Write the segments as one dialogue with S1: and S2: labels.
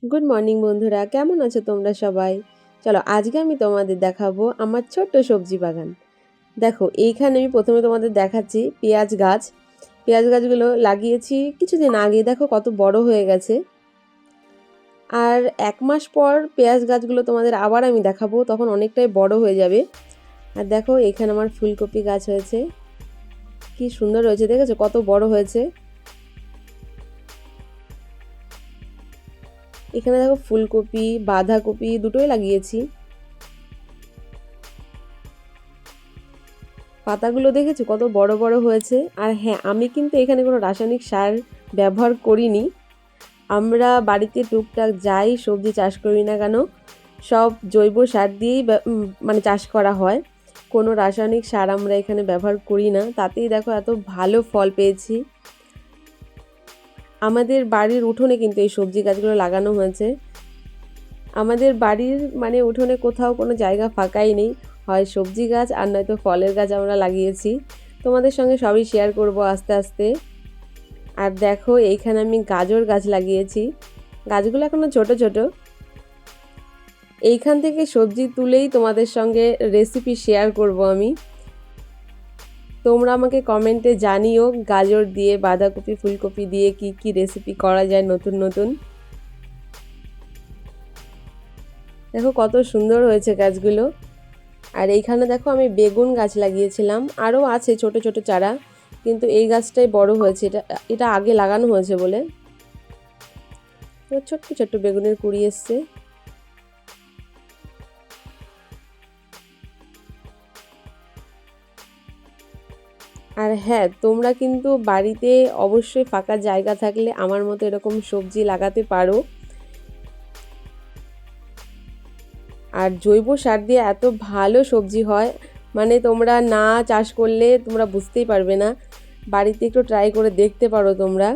S1: Good morning বন্ধুরা, কেমন আছো তোমরা সবাই? চলো আজকে আমি তোমাদের দেখাবো আমার ছোট্ট সবজি বাগান। দেখো এইখানে আমি প্রথমে তোমাদের দেখাচ্ছি পেঁয়াজ গাছ। পেঁয়াজ গাছগুলো লাগিয়েছি কিছুদিন আগে, দেখো কত বড় হয়ে গেছে। আর 1 মাস পর পেঁয়াজ গাছগুলো তোমাদের আবার আমি দেখাবো, তখন অনেকটাই বড় হয়ে যাবে। আর দেখো এখানে আমার ফুলকপি গাছ হয়েছে, কি সুন্দর হয়েছে, দেখেছো কত বড় হয়েছে। এখানে দেখো ফুলকপি বাঁধাকপি দুটোই লাগিয়েছি। পাতাগুলো দেখেছো কত বড় বড় হয়েছে। আর হ্যাঁ, আমি কিন্তু এখানে কোনো রাসায়নিক সার ব্যবহার করিনি। আমরা বাড়িতে টুকটাক যাই সবজি চাষ করি না কেন, সব জৈব সার দিয়েই মানে চাষ করা হয়। কোনো রাসায়নিক সার আমরা এখানে ব্যবহার করি না, তাতেই দেখো এত ভালো ফল পেয়েছি। আমাদের বাড়ির উঠোনে কিন্তু এই সবজি গাছগুলো লাগানো হয়েছে। আমাদের বাড়ির মানে উঠোনে কোথাও কোনো জায়গা ফাঁকাই নেই, হয় সবজি গাছ আর নয়তো ফলের গাছ আমরা লাগিয়েছি। তোমাদের সঙ্গে সবই শেয়ার করব আস্তে আস্তে। আর দেখো এইখানে আমি গাজর গাছ লাগিয়েছি, গাছগুলো এখনো ছোট ছোট। এইখান থেকে সবজি তুলেই তোমাদের সঙ্গে রেসিপি শেয়ার করব আমি। তোমরা আমাকে কমেন্টে জানিও গাজর দিয়ে বাঁধাকপি ফুলকপি দিয়ে কি কি রেসিপি করা যায় নতুন নতুন। দেখো কত সুন্দর হয়েছে গাছগুলো। আর এইখানে দেখো আমি বেগুন গাছ লাগিয়েছিলাম, আরও আছে ছোট ছোট চারা, কিন্তু এই গাছটাই বড় হয়েছে। এটা এটা আগে লাগানো হয়েছে বলে ছোট্ট ছোট্ট বেগুনের কুঁড়ি এসছে। আর হ্যাঁ, তোমরা কিন্তু বাড়িতে অবশ্যই ফাঁকা জায়গা থাকলে আমার মতো এরকম সবজি লাগাতে পারো। আর জৈব সার দিয়ে এত ভালো সবজি হয়, মানে তোমরা না চাষ করলে তোমরা বুঝতেই পারবে না। বাড়িতে একটু ট্রাই করে দেখতে পারো তোমরা।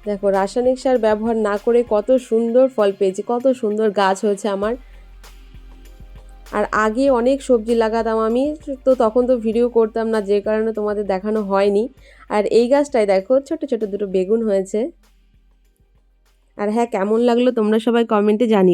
S1: দেখো রাসায়নিক সার ব্যবহার না করে কত সুন্দর ফল পেয়েছি, কত সুন্দর গাছ হয়েছে আমার। আর আগে অনেক সবজি লাগাতাম আমি, তো তখন তো ভিডিও করতাম না, যে কারণে তোমাদের দেখানো হয়নি। আর এই গাছটায় দেখো ছোট ছোট দুটো বেগুন হয়েছে। আর হ্যাঁ, কেমন লাগলো তোমরা সবাই কমেন্টে জানিও।